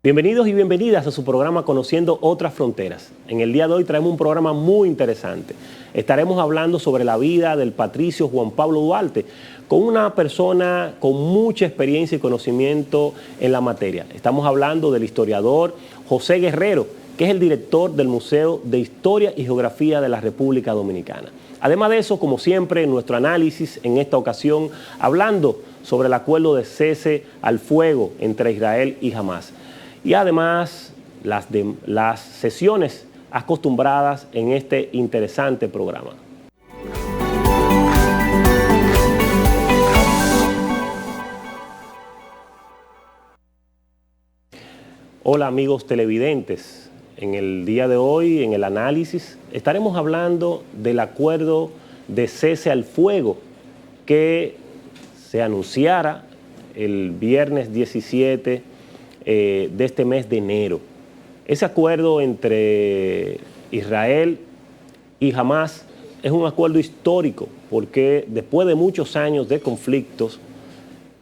Bienvenidos y bienvenidas a su programa Conociendo Otras Fronteras. En el día de hoy traemos un programa muy interesante. Estaremos hablando sobre la vida del patricio Juan Pablo Duarte, con una persona con mucha experiencia y conocimiento en la materia. Estamos hablando del historiador José Guerrero, que es el director del Museo de Historia y Geografía de la República Dominicana. Además de eso, como siempre, nuestro análisis en esta ocasión hablando sobre el acuerdo de cese al fuego entre Israel y Hamás. Y además las sesiones acostumbradas en este interesante programa. Hola amigos televidentes, en el día de hoy, en el análisis, estaremos hablando del acuerdo de cese al fuego que se anunciara el viernes 17 de este mes de enero. Ese acuerdo entre Israel y Hamás es un acuerdo histórico porque después de muchos años de conflictos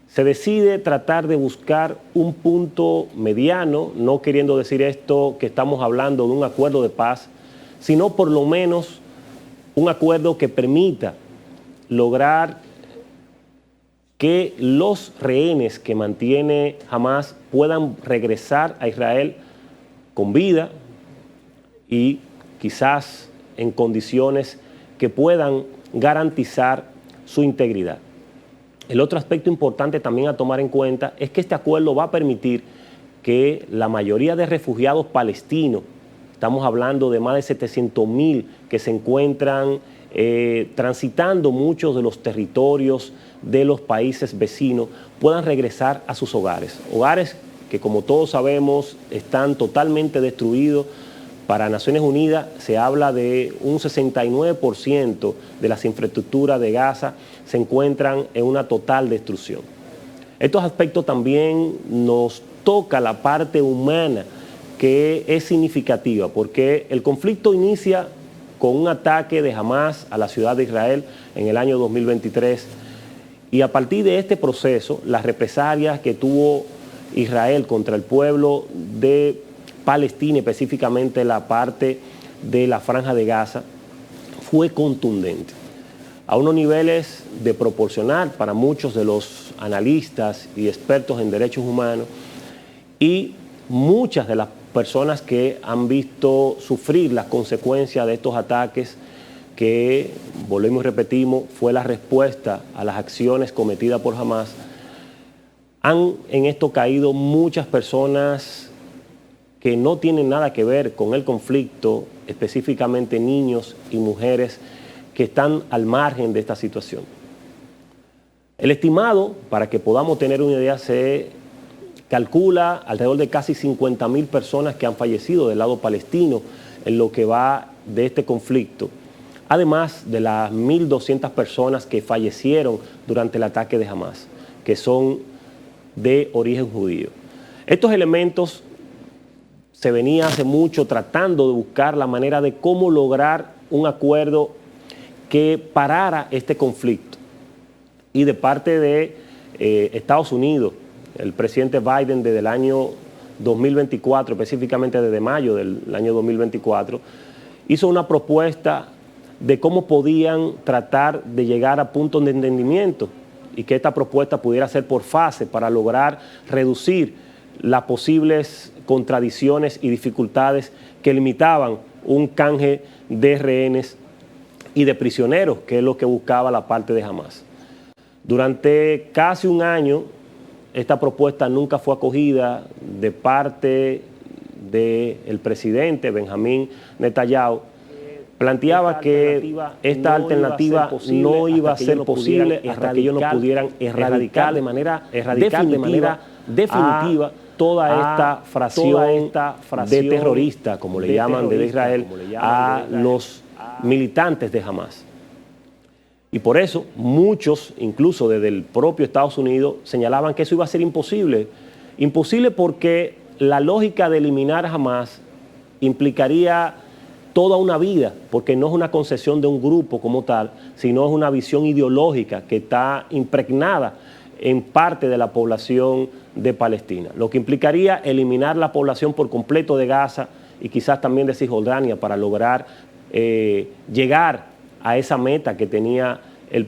se decide tratar de buscar un punto mediano, no queriendo decir esto que estamos hablando de un acuerdo de paz, sino por lo menos un acuerdo que permita lograr que los rehenes que mantiene Hamás puedan regresar a Israel con vida y quizás en condiciones que puedan garantizar su integridad. El otro aspecto importante también a tomar en cuenta es que este acuerdo va a permitir que la mayoría de refugiados palestinos, estamos hablando de más de 700.000 que se encuentran transitando muchos de los territorios de los países vecinos, puedan regresar a sus hogares. Hogares que, como todos sabemos, están totalmente destruidos. Para Naciones Unidas se habla de un 69% de las infraestructuras de Gaza se encuentran en una total destrucción. Estos aspectos también nos toca la parte humana, que es significativa, porque el conflicto inicia con un ataque de Hamás a la ciudad de Israel en el año 2023. Y a partir de este proceso, las represalias que tuvo Israel contra el pueblo de Palestina, específicamente la parte de la Franja de Gaza, fue contundente. A unos niveles de proporcionar para muchos de los analistas y expertos en derechos humanos, y muchas de las personas que han visto sufrir las consecuencias de estos ataques que, volvemos y repetimos, fue la respuesta a las acciones cometidas por Hamás. Han en esto caído muchas personas que no tienen nada que ver con el conflicto, específicamente niños y mujeres que están al margen de esta situación. El estimado, para que podamos tener una idea, se calcula alrededor de casi 50.000 personas que han fallecido del lado palestino en lo que va de este conflicto, además de las 1.200 personas que fallecieron durante el ataque de Hamás, que son de origen judío. Estos elementos se venía hace mucho tratando de buscar la manera de cómo lograr un acuerdo que parara este conflicto. Y de parte de Estados Unidos, el presidente Biden desde el año 2024, específicamente desde mayo del año 2024, hizo una propuesta de cómo podían tratar de llegar a puntos de entendimiento y que esta propuesta pudiera ser por fase para lograr reducir las posibles contradicciones y dificultades que limitaban un canje de rehenes y de prisioneros, que es lo que buscaba la parte de Hamás. Durante casi un año, esta propuesta nunca fue acogida de parte del presidente Benjamín Netanyahu. Planteaba que esta alternativa no iba a ser posible hasta que ellos no pudieran erradicar de manera definitiva toda esta fracción de terroristas, como le llaman desde Israel, a los militantes de Hamás. Y por eso muchos, incluso desde el propio Estados Unidos, señalaban que eso iba a ser imposible. Imposible porque la lógica de eliminar a Hamás implicaría toda una vida, porque no es una concesión de un grupo como tal, sino es una visión ideológica que está impregnada en parte de la población de Palestina, lo que implicaría eliminar la población por completo de Gaza y quizás también de Cisjordania para lograr llegar a esa meta que tenía el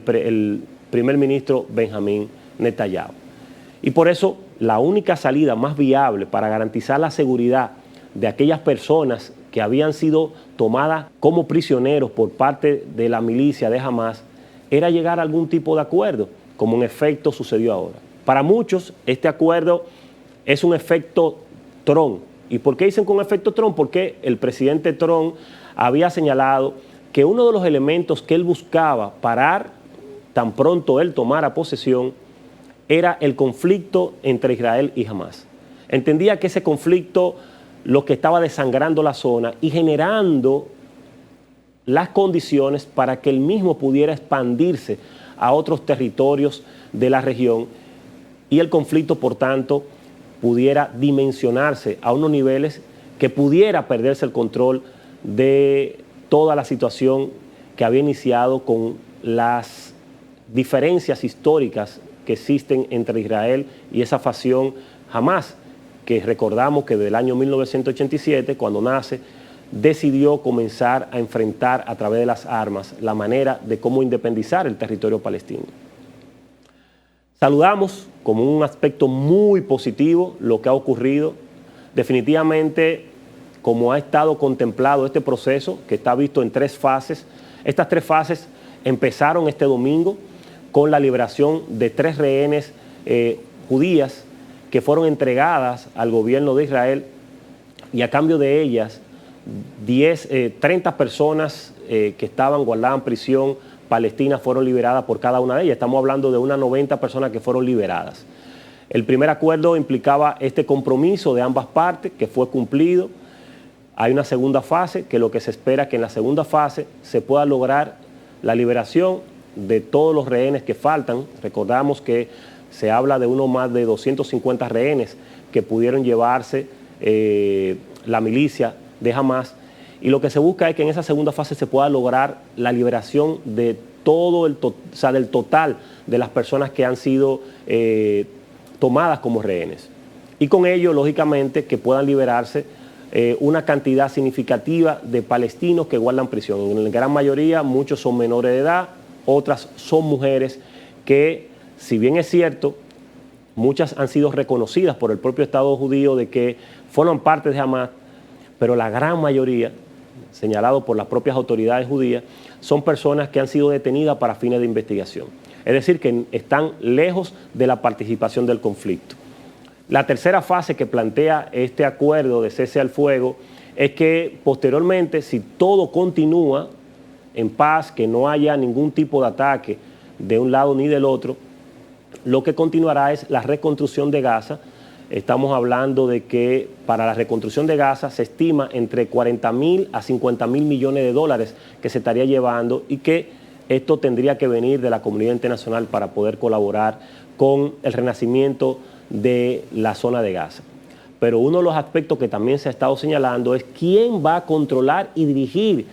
primer ministro Benjamín Netanyahu. Y por eso la única salida más viable para garantizar la seguridad de aquellas personas que habían sido tomadas como prisioneros por parte de la milicia de Hamas era llegar a algún tipo de acuerdo, como en efecto sucedió ahora. Para muchos este acuerdo es un efecto Trump. ¿Y por qué dicen con efecto Trump? Porque el presidente Trump había señalado que uno de los elementos que él buscaba parar tan pronto él tomara posesión era el conflicto entre Israel y Hamas. Entendía que ese conflicto lo que estaba desangrando la zona y generando las condiciones para que él mismo pudiera expandirse a otros territorios de la región y el conflicto, por tanto, pudiera dimensionarse a unos niveles que pudiera perderse el control de toda la situación que había iniciado con las diferencias históricas que existen entre Israel y esa facción Hamas, que recordamos que desde el año 1987, cuando nace, decidió comenzar a enfrentar a través de las armas la manera de cómo independizar el territorio palestino. Saludamos como un aspecto muy positivo lo que ha ocurrido. Definitivamente, como ha estado contemplado este proceso, que está visto en 3 fases, estas 3 fases empezaron este domingo con la liberación de 3 rehenes judías que fueron entregadas al gobierno de Israel y a cambio de ellas 30 personas que estaban guardadas en prisión palestina fueron liberadas por cada una de ellas. Estamos hablando de unas 90 personas que fueron liberadas. El primer acuerdo implicaba este compromiso de ambas partes que fue cumplido. Hay una segunda fase que lo que se espera es que en la segunda fase se pueda lograr la liberación de todos los rehenes que faltan. Recordamos que se habla de uno más de 250 rehenes que pudieron llevarse la milicia de Hamas, y lo que se busca es que en esa segunda fase se pueda lograr la liberación de todo del total de las personas que han sido tomadas como rehenes. Y con ello, lógicamente, que puedan liberarse una cantidad significativa de palestinos que guardan prisión. En la gran mayoría, muchos son menores de edad, otras son mujeres que, si bien es cierto, muchas han sido reconocidas por el propio Estado judío de que forman parte de Hamas, pero la gran mayoría, señalado por las propias autoridades judías, son personas que han sido detenidas para fines de investigación. Es decir, que están lejos de la participación del conflicto. La tercera fase que plantea este acuerdo de cese al fuego es que posteriormente, si todo continúa en paz, que no haya ningún tipo de ataque de un lado ni del otro, lo que continuará es la reconstrucción de Gaza. Estamos hablando de que para la reconstrucción de Gaza se estima entre 40.000 a 50.000 millones de dólares que se estaría llevando, y que esto tendría que venir de la comunidad internacional para poder colaborar con el renacimiento de la zona de Gaza. Pero uno de los aspectos que también se ha estado señalando es quién va a controlar y dirigir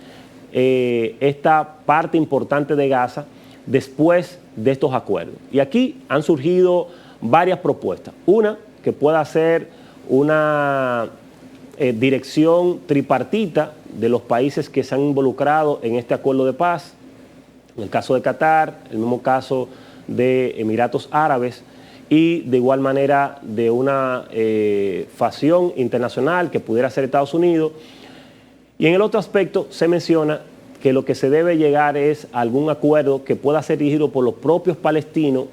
esta parte importante de Gaza después de estos acuerdos. Y aquí han surgido varias propuestas. Una, que pueda ser una dirección tripartita de los países que se han involucrado en este acuerdo de paz. En el caso de Qatar, el mismo caso de Emiratos Árabes, y de igual manera de una facción internacional que pudiera ser Estados Unidos. Y en el otro aspecto se menciona que lo que se debe llegar es a algún acuerdo que pueda ser dirigido por los propios palestinos,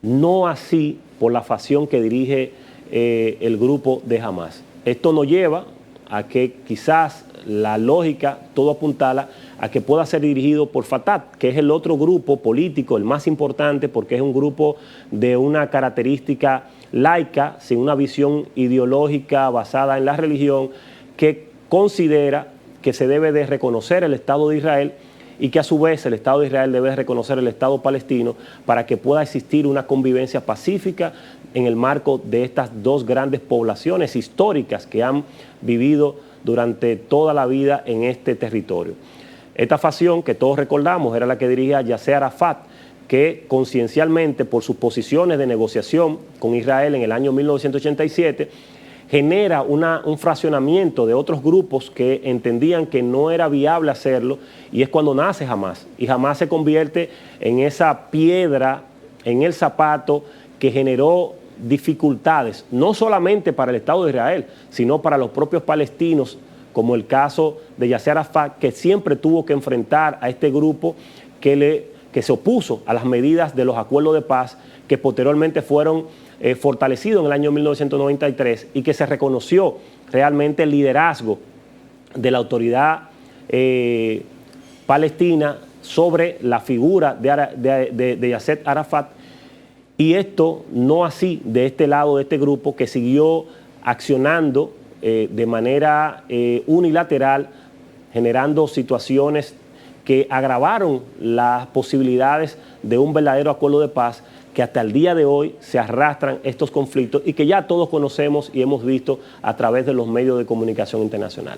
no así por la facción que dirige el grupo de Hamas. Esto nos lleva a que quizás la lógica todo apuntala a que pueda ser dirigido por Fatah, que es el otro grupo político, el más importante, porque es un grupo de una característica laica, sin una visión ideológica basada en la religión, que considera que se debe de reconocer el Estado de Israel y que a su vez el Estado de Israel debe reconocer el Estado palestino para que pueda existir una convivencia pacífica en el marco de estas dos grandes poblaciones históricas que han vivido durante toda la vida en este territorio. Esta facción que todos recordamos era la que dirigía Yasser Arafat, que conciencialmente, por sus posiciones de negociación con Israel en el año 1987, genera un fraccionamiento de otros grupos que entendían que no era viable hacerlo, y es cuando nace Hamás. Y Hamás se convierte en esa piedra en el zapato que generó dificultades, no solamente para el Estado de Israel, sino para los propios palestinos, como el caso de Yasser Arafat, que siempre tuvo que enfrentar a este grupo que se opuso a las medidas de los acuerdos de paz que posteriormente fueron fortalecidos en el año 1993 y que se reconoció realmente el liderazgo de la autoridad palestina sobre la figura de Yasser Arafat. Y esto no así de este lado de este grupo, que siguió accionando de manera unilateral, generando situaciones que agravaron las posibilidades de un verdadero acuerdo de paz, que hasta el día de hoy se arrastran estos conflictos y que ya todos conocemos y hemos visto a través de los medios de comunicación internacional.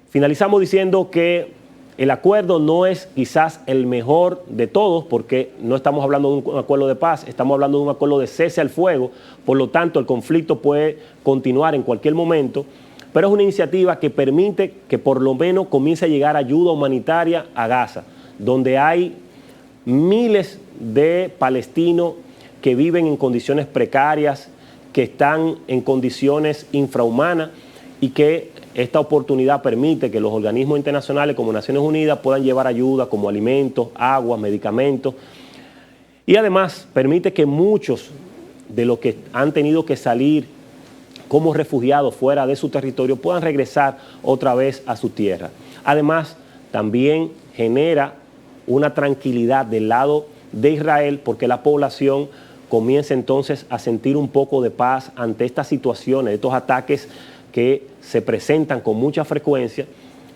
Finalizamos diciendo que el acuerdo no es quizás el mejor de todos, porque no estamos hablando de un acuerdo de paz, estamos hablando de un acuerdo de cese al fuego, por lo tanto el conflicto puede continuar en cualquier momento, pero es una iniciativa que permite que por lo menos comience a llegar ayuda humanitaria a Gaza, donde hay miles de palestinos que viven en condiciones precarias, que están en condiciones infrahumanas, y que esta oportunidad permite que los organismos internacionales como Naciones Unidas puedan llevar ayuda como alimentos, agua, medicamentos, y además permite que muchos de los que han tenido que salir como refugiados fuera de su territorio puedan regresar otra vez a su tierra. Además, también genera una tranquilidad del lado de Israel, porque la población comienza entonces a sentir un poco de paz ante estas situaciones, estos ataques que se presentan con mucha frecuencia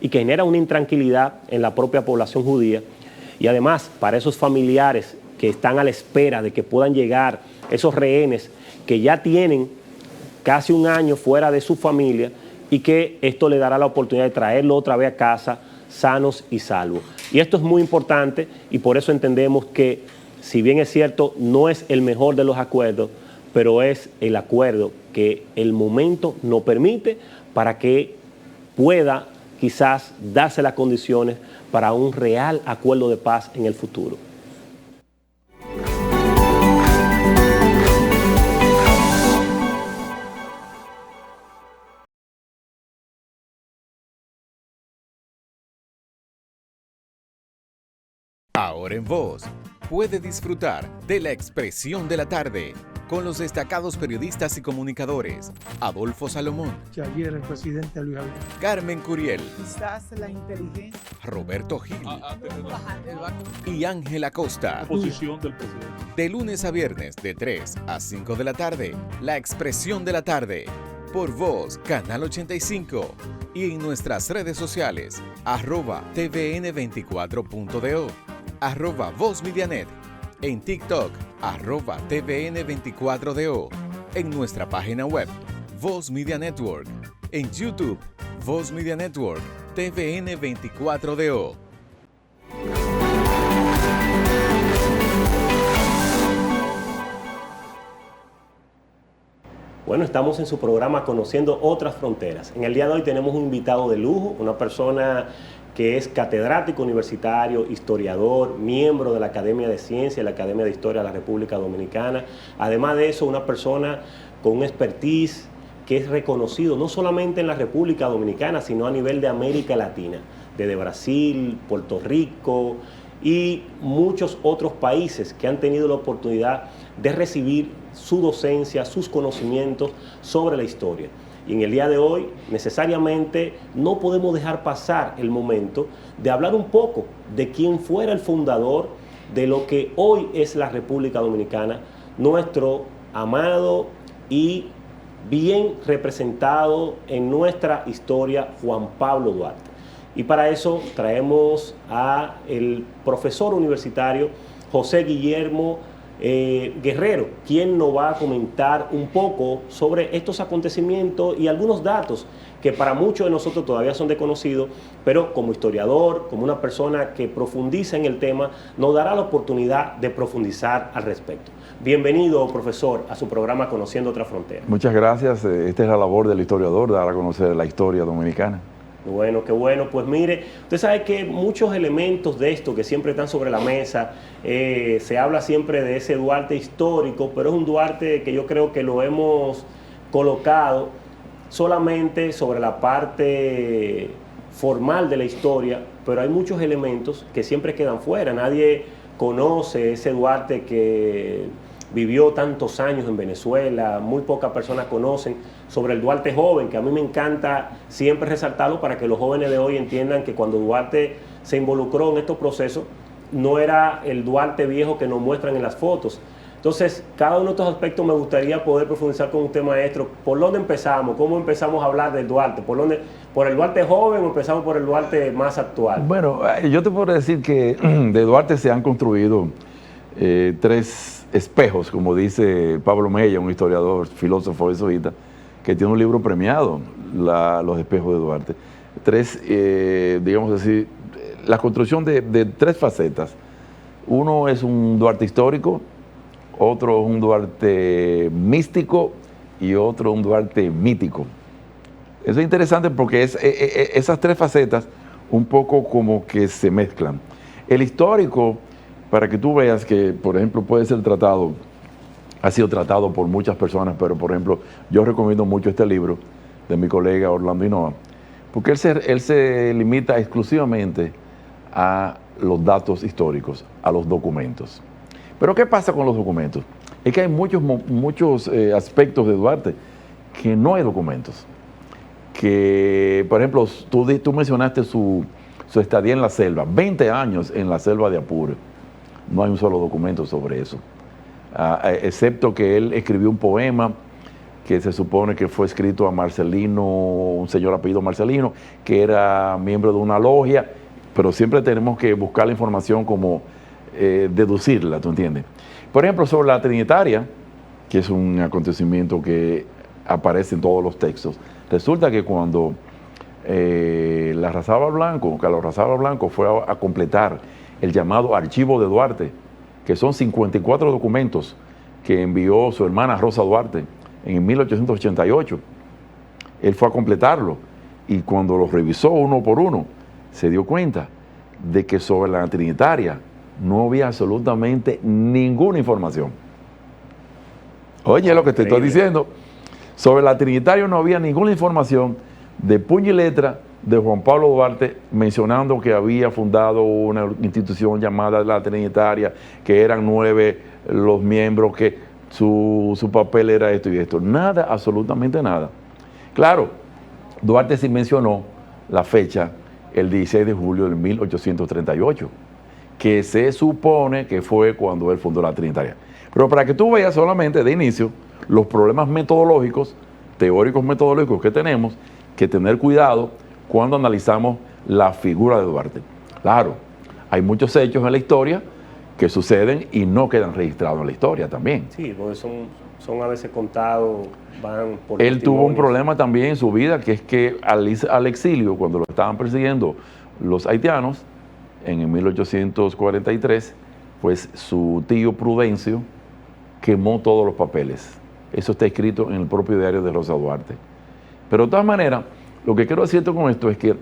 y que genera una intranquilidad en la propia población judía. Y además, para esos familiares que están a la espera de que puedan llegar esos rehenes que ya tienen casi un año fuera de su familia, y que esto le dará la oportunidad de traerlo otra vez a casa sanos y salvos. Y esto es muy importante, y por eso entendemos que, si bien es cierto, no es el mejor de los acuerdos, pero es el acuerdo que el momento nos permite para que pueda quizás darse las condiciones para un real acuerdo de paz en el futuro. Ahora en Voz, puede disfrutar de La Expresión de la Tarde con los destacados periodistas y comunicadores Adolfo Salomón, que ayer el presidente Luis Abinader, Carmen Curiel, quizás la inteligencia, Roberto Gil y Ángela Costa. Posición del presidente. De lunes a viernes de 3 a 5 de la tarde, La Expresión de la Tarde, por Voz, Canal 85, y en nuestras redes sociales, @tvn24.do, @VozMediaNet, en TikTok, @tvn24do, en nuestra página web, Voz Media Network, en YouTube, Voz Media Network, TVN24DO. Bueno, estamos en su programa Conociendo Otras Fronteras. En el día de hoy tenemos un invitado de lujo, una persona que es catedrático universitario, historiador, miembro de la Academia de Ciencias, la Academia de Historia de la República Dominicana. Además de eso, una persona con un expertise que es reconocido no solamente en la República Dominicana, sino a nivel de América Latina, desde Brasil, Puerto Rico y muchos otros países que han tenido la oportunidad de recibir su docencia, sus conocimientos sobre la historia. Y en el día de hoy, necesariamente, no podemos dejar pasar el momento de hablar un poco de quién fuera el fundador de lo que hoy es la República Dominicana, nuestro amado y bien representado en nuestra historia, Juan Pablo Duarte. Y para eso traemos a el profesor universitario José Guillermo Guerrero, quien nos va a comentar un poco sobre estos acontecimientos y algunos datos que para muchos de nosotros todavía son desconocidos, pero como historiador, como una persona que profundiza en el tema, nos dará la oportunidad de profundizar al respecto. Bienvenido, profesor, a su programa Conociendo Otra Frontera. Muchas gracias. Esta es la labor del historiador, dar a conocer la historia dominicana. Bueno, qué bueno. Pues mire, usted sabe que muchos elementos de esto que siempre están sobre la mesa, se habla siempre de ese Duarte histórico, pero es un Duarte que yo creo que lo hemos colocado solamente sobre la parte formal de la historia, pero hay muchos elementos que siempre quedan fuera. Nadie conoce ese Duarte que vivió tantos años en Venezuela, muy pocas personas conocen sobre el Duarte joven, que a mí me encanta siempre resaltarlo para que los jóvenes de hoy entiendan que cuando Duarte se involucró en estos procesos, no era el Duarte viejo que nos muestran en las fotos. Entonces, cada uno de estos aspectos me gustaría poder profundizar con usted, maestro. ¿Por dónde empezamos? ¿Cómo empezamos a hablar del Duarte? ¿Por el Duarte joven o empezamos por el Duarte más actual? Bueno, yo te puedo decir que de Duarte se han construido 3 espejos, como dice Pablo Mella, un historiador, filósofo jesuita, que tiene un libro premiado, Los espejos de Duarte. 3, digamos así, la construcción de 3 facetas. Uno es un Duarte histórico, otro es un Duarte místico y otro un Duarte mítico. Eso es interesante porque esas 3 facetas un poco como que se mezclan. El histórico, para que tú veas que, por ejemplo, puede ser tratado, ha sido tratado por muchas personas, pero, por ejemplo, yo recomiendo mucho este libro de mi colega Orlando Hinoa, porque él se limita exclusivamente a los datos históricos, a los documentos. Pero ¿qué pasa con los documentos? Es que hay muchos aspectos de Duarte que no hay documentos. Que, por ejemplo, tú mencionaste su estadía en la selva, 20 años en la selva de Apure. No hay un solo documento sobre eso, excepto que él escribió un poema que se supone que fue escrito a Marcelino, un señor apellido Marcelino, que era miembro de una logia, pero siempre tenemos que buscar la información como deducirla, ¿tú entiendes? Por ejemplo, sobre la Trinitaria, que es un acontecimiento que aparece en todos los textos, resulta que cuando Carlos Razaba Blanco fue a completar el llamado Archivo de Duarte, que son 54 documentos que envió su hermana Rosa Duarte en 1888. Él fue a completarlo y cuando los revisó uno por uno, se dio cuenta de que sobre la Trinitaria no había absolutamente ninguna información. Oye, lo que te estoy diciendo, sobre la Trinitaria no había ninguna información de puño y letra de Juan Pablo Duarte, mencionando que había fundado una institución llamada la Trinitaria, que eran 9 los miembros, que su papel era esto y esto. Nada, absolutamente nada. Claro, Duarte sí mencionó la fecha, el 16 de julio de 1838, que se supone que fue cuando él fundó la Trinitaria. Pero para que tú veas solamente de inicio los problemas metodológicos, teóricos metodológicos que tenemos, que tener cuidado cuando analizamos la figura de Duarte. Claro, hay muchos hechos en la historia que suceden y no quedan registrados en la historia también. Sí, porque son a veces contados, van por Él tuvo un problema también en su vida, que es que al exilio, cuando lo estaban persiguiendo los haitianos, en 1843, pues su tío Prudencio quemó todos los papeles. Eso está escrito en el propio diario de Rosa Duarte. Pero de todas maneras, lo que quiero decirte con esto es que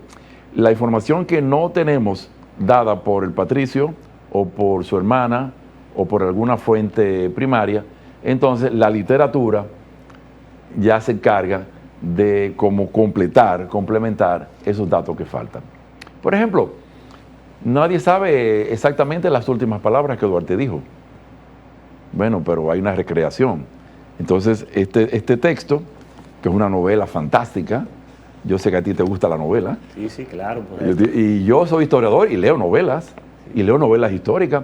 la información que no tenemos dada por el patricio o por su hermana o por alguna fuente primaria, entonces la literatura ya se encarga de como complementar esos datos que faltan. Por ejemplo, nadie sabe exactamente las últimas palabras que Duarte dijo. Bueno, pero hay una recreación. Entonces, este texto, que es una novela fantástica, yo sé que a ti te gusta la novela. Sí, sí, claro. Y yo soy historiador y leo novelas, y leo novelas históricas.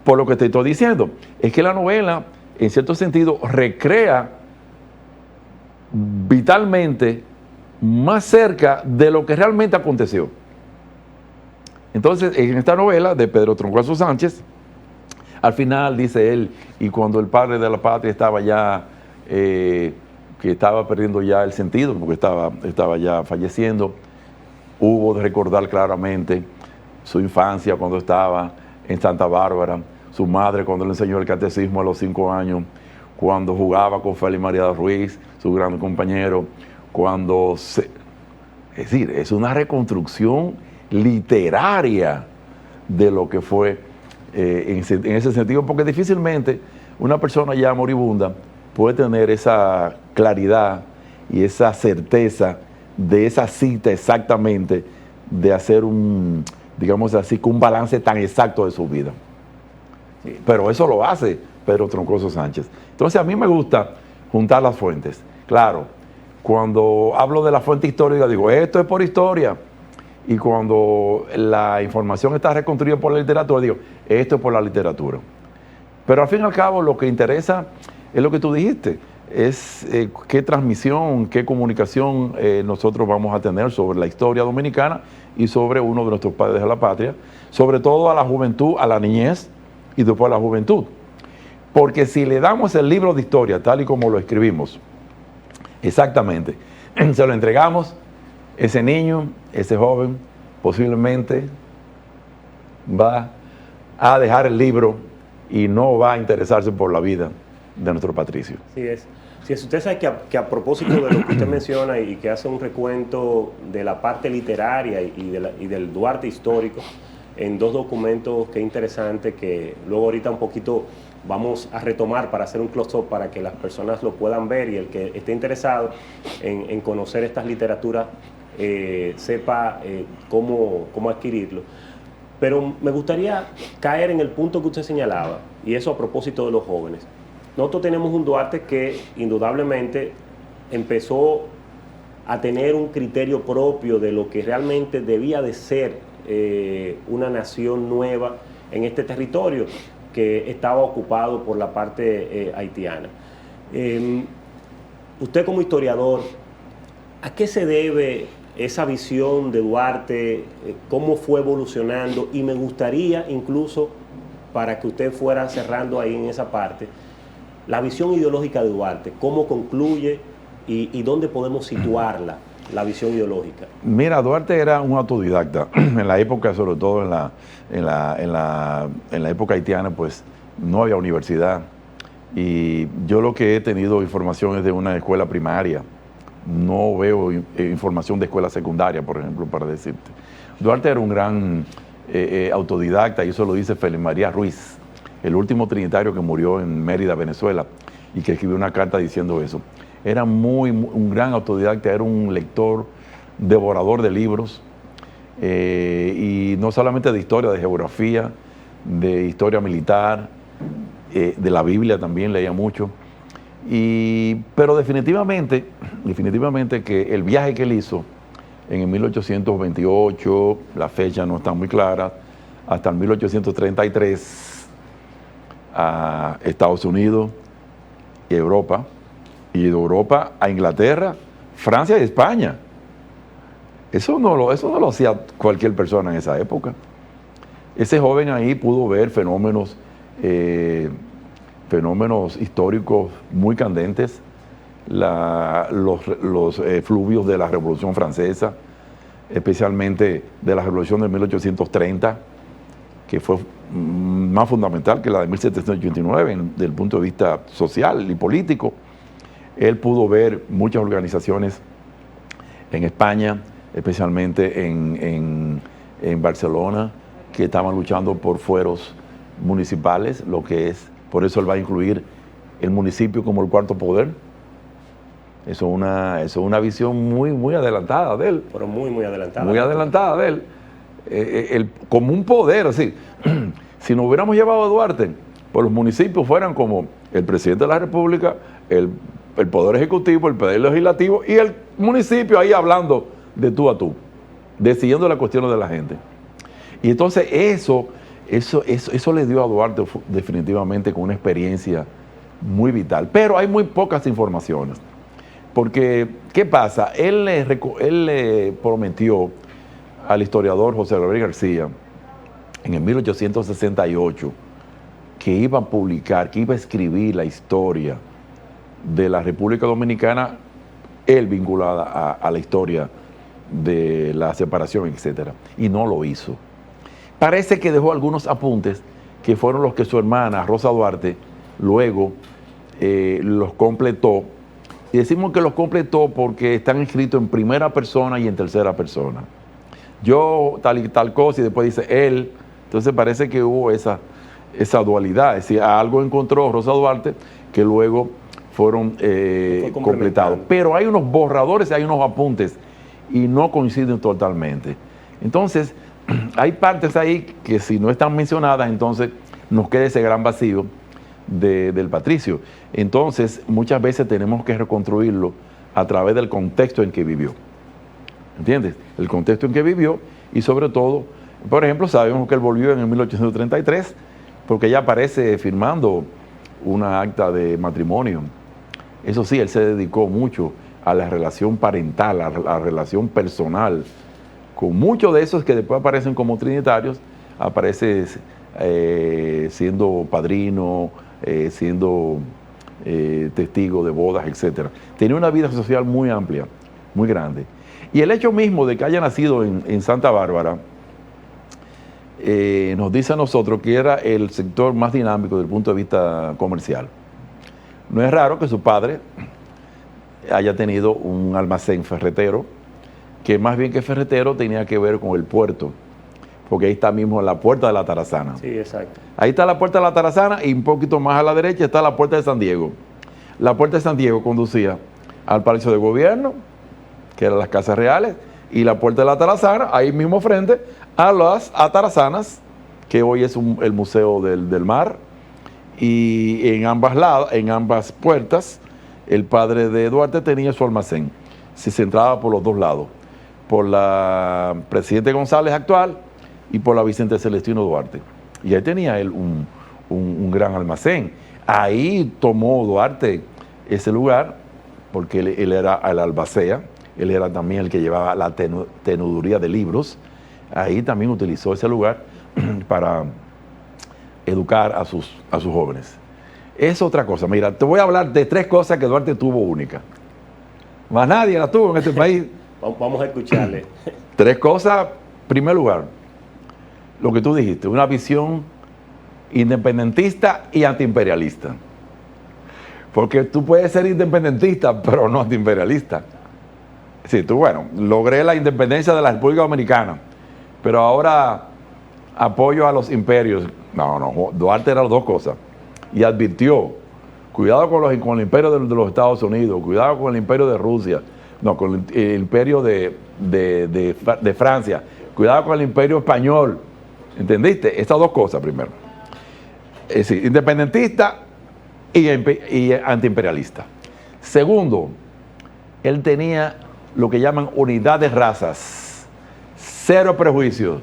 Por lo que te estoy diciendo, es que la novela, en cierto sentido, recrea vitalmente más cerca de lo que realmente aconteció. Entonces, en esta novela de Pedro Troncoso Sánchez, Al final, dice él, y cuando el padre de la patria estaba ya, que estaba perdiendo ya el sentido, porque estaba ya falleciendo, hubo de recordar claramente su infancia cuando estaba en Santa Bárbara, su madre cuando le enseñó el catecismo a los 5 años, cuando jugaba con Félix María Ruiz, su gran compañero, es decir, es una reconstrucción literaria de lo que fue en ese sentido, porque difícilmente una persona ya moribunda puede tener esa claridad y esa certeza de esa cita exactamente, de hacer digamos así, un balance tan exacto de su vida. Sí, pero eso lo hace Pedro Troncoso Sánchez. Entonces a mí me gusta juntar las fuentes. Claro, cuando hablo de la fuente histórica digo, esto es por historia. Y cuando la información está reconstruida por la literatura, digo, esto es por la literatura. Pero al fin y al cabo lo que interesa es lo que tú dijiste, es qué transmisión, qué comunicación nosotros vamos a tener sobre la historia dominicana y sobre uno de nuestros padres de la patria, sobre todo a la juventud, a la niñez y después a la juventud. Porque si le damos el libro de historia tal y como lo escribimos, exactamente, se lo entregamos, ese niño, ese joven, posiblemente va a dejar el libro y no va a interesarse por la vida de nuestro patricio. Sí es. Si usted sabe que a propósito de lo que usted menciona y que hace un recuento de la parte literaria y del Duarte histórico en 2 documentos que es interesante, que luego ahorita un poquito vamos a retomar para hacer un close-up para que las personas lo puedan ver y el que esté interesado en conocer estas literaturas sepa cómo adquirirlo. Pero me gustaría caer en el punto que usted señalaba, y eso a propósito de los jóvenes. Nosotros tenemos un Duarte que indudablemente empezó a tener un criterio propio de lo que realmente debía de ser una nación nueva en este territorio que estaba ocupado por la parte haitiana. Usted como historiador, ¿a qué se debe esa visión de Duarte? ¿Cómo fue evolucionando? Y me gustaría incluso, para que usted fuera cerrando ahí en esa parte, la visión ideológica de Duarte, ¿cómo concluye y dónde podemos situarla, la visión ideológica? Mira, Duarte era un autodidacta. En la época, sobre todo en la época haitiana, pues no había universidad. Y yo lo que he tenido información es de una escuela primaria. No veo información de escuela secundaria, por ejemplo, para decirte. Duarte era un gran autodidacta, y eso lo dice Félix María Ruiz, el último trinitario que murió en Mérida, Venezuela, y que escribió una carta diciendo eso. Era un gran autodidacta, era un lector, devorador de libros, y no solamente de historia, de geografía, de historia militar, de la Biblia también leía mucho. Pero definitivamente que el viaje que él hizo en el 1828, la fecha no está muy clara, hasta el 1833, a Estados Unidos y Europa, y de Europa a Inglaterra, Francia y España. Eso no lo hacía cualquier persona en esa época. Ese joven ahí pudo ver fenómenos históricos muy candentes, los fluvios de la Revolución Francesa, especialmente de la Revolución de 1830, que fue más fundamental que la de 1789 desde el punto de vista social y político. Él pudo ver muchas organizaciones en España, especialmente en Barcelona, que estaban luchando por fueros municipales, por eso él va a incluir el municipio como el cuarto poder. Eso es una visión muy adelantada de él. Pero muy adelantada. Muy adelantada de él. Como un poder, así. Si nos hubiéramos llevado a Duarte, pues los municipios fueran como el presidente de la República, el Poder Ejecutivo, el Poder Legislativo y el municipio ahí hablando de tú a tú, decidiendo las cuestiones de la gente. Y entonces eso le dio a Duarte definitivamente con una experiencia muy vital. Pero hay muy pocas informaciones. Porque, ¿qué pasa? Él le prometió al historiador José Gabriel García, en el 1868, que iba a publicar, que iba a escribir la historia de la República Dominicana, él vinculada a la historia de la separación, etcétera, y no lo hizo. Parece que dejó algunos apuntes que fueron los que su hermana Rosa Duarte luego los completó. Y decimos que los completó porque están escritos en primera persona y en tercera persona. Yo tal y tal cosa, y después dice él. Entonces parece que hubo esa dualidad. Es decir, algo encontró Rosa Duarte que luego fueron completados. Pero hay unos borradores, hay unos apuntes y no coinciden totalmente. Entonces, hay partes ahí que si no están mencionadas, entonces nos queda ese gran vacío del patricio. Entonces, muchas veces tenemos que reconstruirlo a través del contexto en que vivió. ¿Entiendes? El contexto en que vivió y sobre todo, por ejemplo, sabemos que él volvió en el 1833 porque ella aparece firmando una acta de matrimonio. Eso sí, él se dedicó mucho a la relación parental, a la relación personal, con muchos de esos que después aparecen como trinitarios, aparece siendo padrino, siendo testigo de bodas, etc. Tenía una vida social muy amplia, muy grande. Y el hecho mismo de que haya nacido en Santa Bárbara, nos dice a nosotros que era el sector más dinámico desde el punto de vista comercial. No es raro que su padre haya tenido un almacén ferretero, que más bien que ferretero tenía que ver con el puerto, porque ahí está mismo la puerta de la Tarazana. Sí, exacto. Ahí está la puerta de la Tarazana y un poquito más a la derecha está la puerta de San Diego. La puerta de San Diego conducía al Palacio de Gobierno, que eran las casas reales, y la puerta de la Tarazana, ahí mismo frente a las atarazanas, que hoy es el Museo del Mar, y en ambas puertas, el padre de Duarte tenía su almacén. Se entraba por los dos lados, por la Presidente González actual y por la Vicente Celestino Duarte. Y ahí tenía él un gran almacén. Ahí tomó Duarte ese lugar, porque él era el albacea, él era también el que llevaba la tenuduría de libros. Ahí también utilizó ese lugar para educar a sus jóvenes. Es otra cosa. Mira, te voy a hablar de 3 cosas que Duarte tuvo únicas. Más nadie las tuvo en este país. Vamos a escucharle. 3 cosas. En primer lugar, lo que tú dijiste, una visión independentista y antiimperialista. Porque tú puedes ser independentista, pero no antiimperialista. Sí, tú, bueno, logré la independencia de la República Dominicana, pero ahora apoyo a los imperios. No, Duarte era las 2 cosas. Y advirtió, cuidado con el imperio de los Estados Unidos, cuidado con el imperio de Rusia, con el imperio de Francia, cuidado con el imperio español. ¿Entendiste? Estas 2 cosas primero. Es decir, independentista y antiimperialista. Segundo, él tenía lo que llaman unidad de razas, 0 prejuicios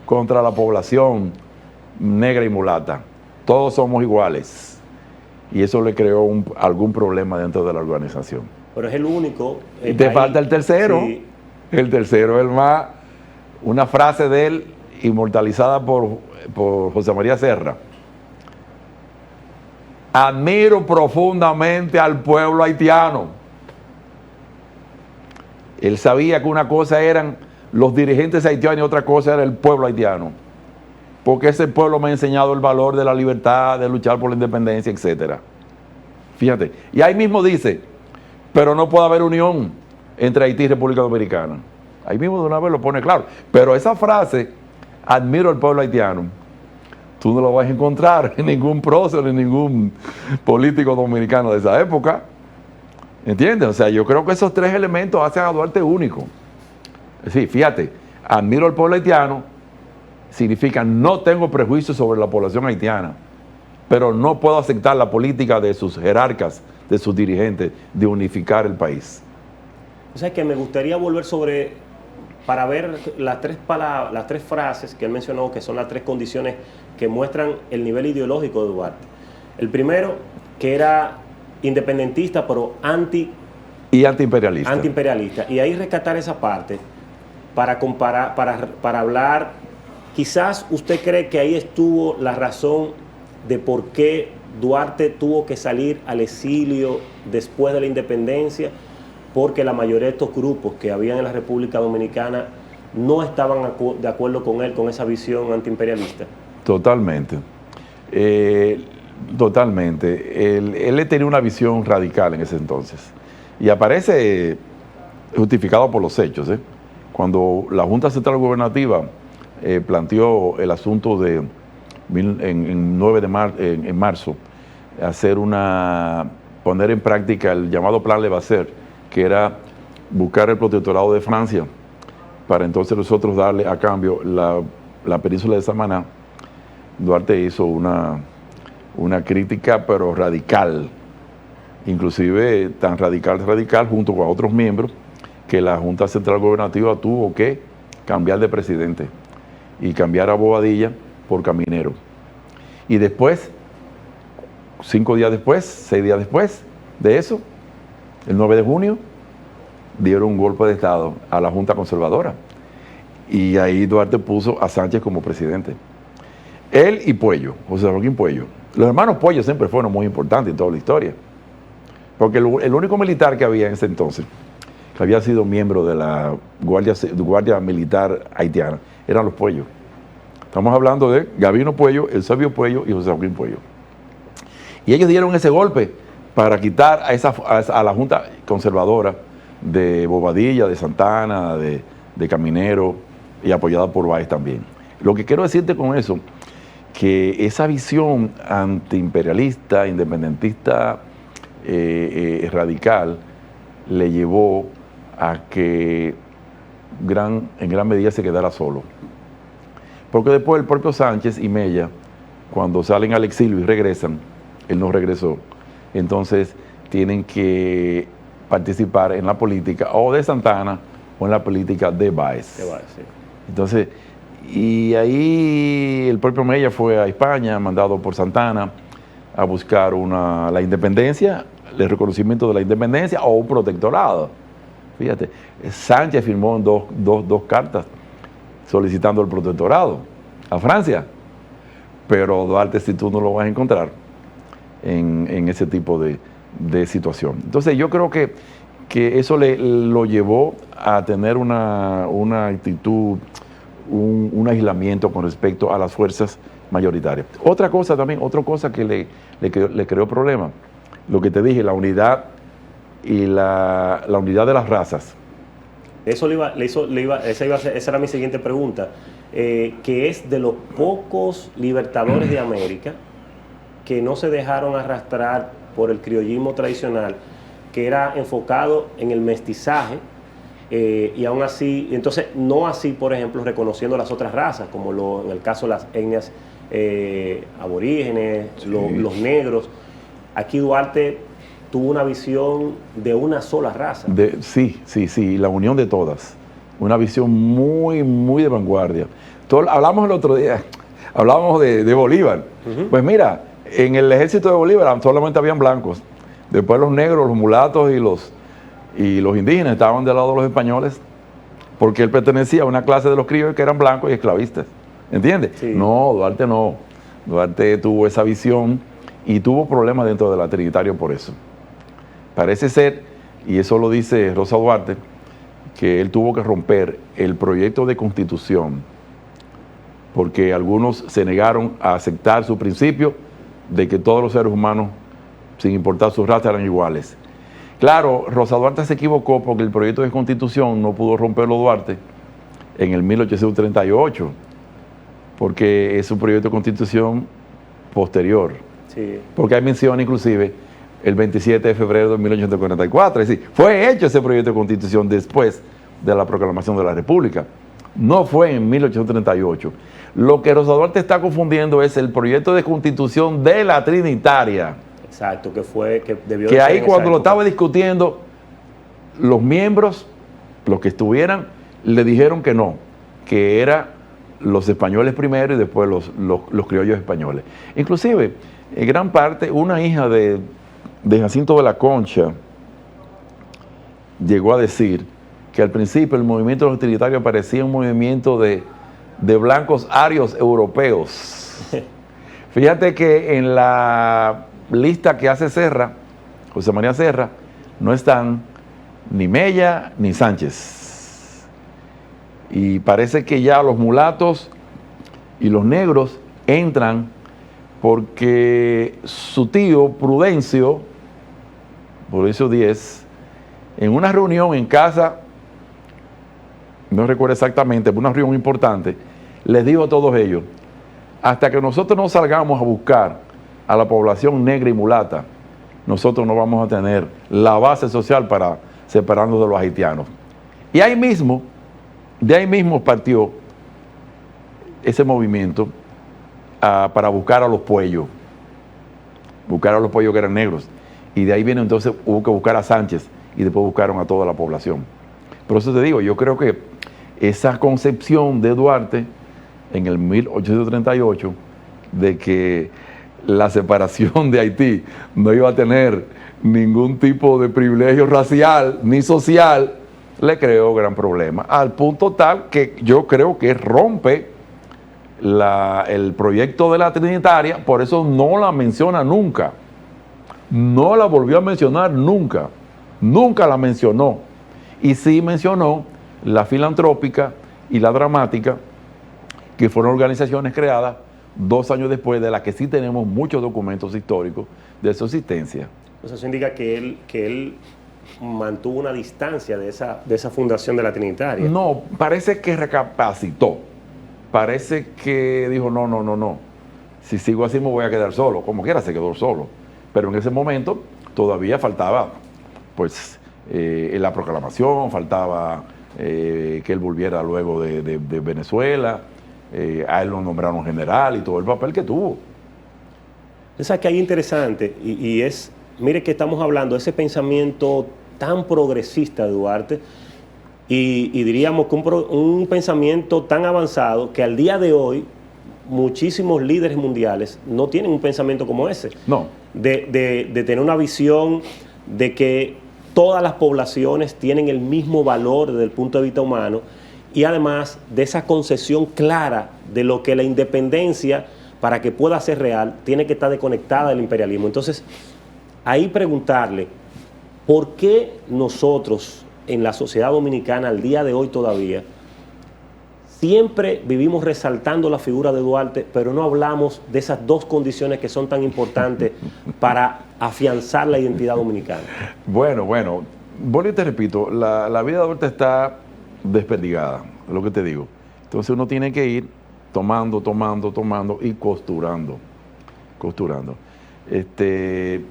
contra la población negra y mulata. Todos somos iguales. Y eso le creó algún problema dentro de la organización. Pero es el único. Y te falta el tercero. Sí. El tercero es una frase de él inmortalizada por José María Serra. Admiro profundamente al pueblo haitiano. Él sabía que una cosa eran los dirigentes haitianos y otra cosa era el pueblo haitiano. Porque ese pueblo me ha enseñado el valor de la libertad, de luchar por la independencia, etc. Fíjate. Y ahí mismo dice, pero no puede haber unión entre Haití y República Dominicana. Ahí mismo de una vez lo pone claro. Pero esa frase, admiro al pueblo haitiano, tú no lo vas a encontrar en ningún prócer, ni ningún político dominicano de esa época. ¿Entiendes? O sea, yo creo que esos 3 elementos hacen a Duarte único. Sí, fíjate, admiro al pueblo haitiano, significa no tengo prejuicios sobre la población haitiana, pero no puedo aceptar la política de sus jerarcas, de sus dirigentes, de unificar el país. O sea, que me gustaría volver para ver las 3 frases que él mencionó, que son las 3 condiciones que muestran el nivel ideológico de Duarte. El primero, que era independentista, pero antiimperialista. Antiimperialista. Y ahí rescatar esa parte para comparar, para hablar. Quizás usted cree que ahí estuvo la razón de por qué Duarte tuvo que salir al exilio después de la independencia, porque la mayoría de estos grupos que habían en la República Dominicana no estaban de acuerdo con él, con esa visión antiimperialista. Totalmente. Totalmente. Él tenía una visión radical en ese entonces. Y aparece justificado por los hechos. Cuando la Junta Central Gubernativa planteó el asunto de en 9 de marzo, poner en práctica el llamado Plan Levasseur, que era buscar el protectorado de Francia para entonces nosotros darle a cambio la península de Samaná. Duarte hizo una crítica pero radical, inclusive tan radical junto con otros miembros, que la Junta Central Gubernativa tuvo que cambiar de presidente y cambiar a Bobadilla por Caminero. Y después, 6 días después de eso, el 9 de junio, dieron un golpe de Estado a la Junta Conservadora. Y ahí Duarte puso a Sánchez como presidente. Él y Puello, José Joaquín Puello. Los hermanos Puello siempre fueron muy importantes en toda la historia. Porque el único militar que había en ese entonces, que había sido miembro de la Guardia Militar Haitiana, eran los Puello. Estamos hablando de Gabino Puello, Eusebio Puello y José Joaquín Puello. Y ellos dieron ese golpe para quitar a la Junta Conservadora de Bobadilla, de Santana, de Caminero, y apoyada por Báez también. Lo que quiero decirte con eso, que esa visión antiimperialista, independentista, radical, le llevó a que en gran medida se quedara solo. Porque después el propio Sánchez y Mella, cuando salen al exilio y regresan, él no regresó, entonces tienen que participar en la política o de Santana o en la política de Báez. Sí. Entonces, y ahí el propio Mella fue a España, mandado por Santana, a buscar la independencia, el reconocimiento de la independencia o un protectorado. Fíjate, Sánchez firmó dos cartas solicitando el protectorado a Francia, pero Duarte, si tú no lo vas a encontrar en ese tipo de situación. Entonces yo creo que eso lo llevó a tener una actitud, un aislamiento con respecto a las fuerzas mayoritarias. Otra cosa que le creó problema, lo que te dije, la unidad y la unidad de las razas. Esa era mi siguiente pregunta, que es de los pocos libertadores de América que no se dejaron arrastrar por el criollismo tradicional, que era enfocado en el mestizaje, y aún así, entonces no así, por ejemplo, reconociendo las otras razas, como en el caso de las etnias aborígenes, sí, los negros. Aquí Duarte tuvo una visión de una sola raza. Sí, la unión de todas. Una visión muy, muy de vanguardia. Hablamos el otro día, hablábamos de Bolívar. Uh-huh. Pues mira, en el ejército de Bolívar solamente habían blancos. Después los negros, los mulatos y los indígenas estaban del lado de los españoles, porque él pertenecía a una clase de los criollos que eran blancos y esclavistas. ¿Entiendes? Sí. No. Duarte tuvo esa visión y tuvo problemas dentro de la Trinitario por eso. Parece ser, y eso lo dice Rosa Duarte, que él tuvo que romper el proyecto de constitución porque algunos se negaron a aceptar su principio de que todos los seres humanos, sin importar su raza, eran iguales. Claro, Rosa Duarte se equivocó porque el proyecto de constitución no pudo romperlo Duarte en el 1838, porque es un proyecto de constitución posterior. Sí. Porque hay mención inclusive el 27 de febrero de 1844, es decir, fue hecho ese proyecto de constitución después de la proclamación de la República, no fue en 1838. Lo que Rosa Duarte está confundiendo es el proyecto de constitución de la Trinitaria. Exacto, que debió que ahí cuando lo estaba discutiendo, los miembros, los que estuvieran, le dijeron que no, que era los españoles primero y después los criollos españoles. Inclusive, en gran parte, una hija de Jacinto de la Concha llegó a decir que al principio el movimiento de los trinitarios parecía un movimiento de blancos arios europeos. Fíjate que en la lista que hace Serra, José María Serra, no están ni Mella ni Sánchez. Y parece que ya los mulatos y los negros entran porque su tío Prudencio Díez, en una reunión en casa, no recuerdo exactamente, pero una reunión importante, les dijo a todos ellos: hasta que nosotros no salgamos a buscar a la población negra y mulata, nosotros no vamos a tener la base social para separarnos de los haitianos. Y ahí mismo, de ahí mismo partió ese movimiento para buscar a los puellos que eran negros. Y de ahí viene entonces, hubo que buscar a Sánchez y después buscaron a toda la población. Por eso te digo, yo creo que esa concepción de Duarte en el 1838 de que la separación de Haití no iba a tener ningún tipo de privilegio racial ni social, le creó gran problema, al punto tal que yo creo que rompe el proyecto de la Trinitaria. Por eso no la menciona nunca, no la volvió a mencionar nunca la mencionó, y sí mencionó la filantrópica y la dramática, que fueron organizaciones creadas 2 años después, de las que sí tenemos muchos documentos históricos de su existencia. Entonces eso indica que él mantuvo una distancia de esa fundación de la Trinitaria. No, parece que recapacitó. Parece que dijo, no. Si sigo así me voy a quedar solo. Como quiera se quedó solo. Pero en ese momento todavía faltaba, pues, la proclamación, faltaba que él volviera luego de Venezuela. A él lo nombraron general y todo el papel que tuvo. Esa que hay interesante y es, mire que estamos hablando de ese pensamiento tan progresista de Duarte y diríamos que un pensamiento tan avanzado que al día de hoy muchísimos líderes mundiales no tienen un pensamiento como ese. No. De tener una visión de que todas las poblaciones tienen el mismo valor desde el punto de vista humano, y además de esa concesión clara de lo que la independencia, para que pueda ser real, tiene que estar desconectada del imperialismo. Entonces, ahí preguntarle, ¿por qué nosotros en la sociedad dominicana al día de hoy todavía siempre vivimos resaltando la figura de Duarte, pero no hablamos de esas dos condiciones que son tan importantes para afianzar la identidad dominicana? Bueno, vuelvo y te repito, la vida de Duarte está desperdigada, es lo que te digo. Entonces uno tiene que ir tomando y costurando.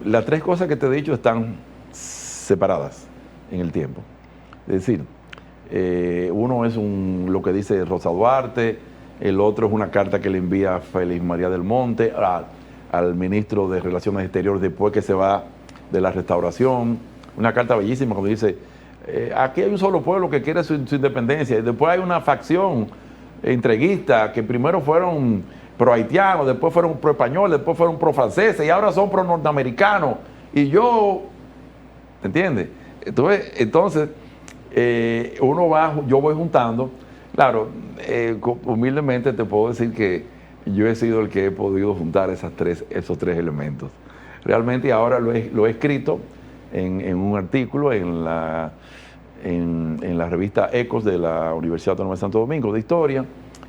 Las 3 cosas que te he dicho están separadas en el tiempo. Es decir, uno es lo que dice Rosa Duarte, el otro es una carta que le envía Félix María del Monte al ministro de Relaciones Exteriores después que se va de la Restauración, una carta bellísima donde dice: aquí hay un solo pueblo que quiere su independencia, y después hay una facción entreguista que primero fueron pro-haitianos, después fueron pro-españoles, después fueron pro-franceses y ahora son pro-norteamericanos. Y yo, ¿entiendes? Entonces yo voy juntando. Claro, humildemente te puedo decir que yo he sido el que he podido juntar esos tres elementos. Realmente ahora lo he escrito en un artículo en la revista Ecos de la Universidad Autónoma de Santo Domingo de Historia,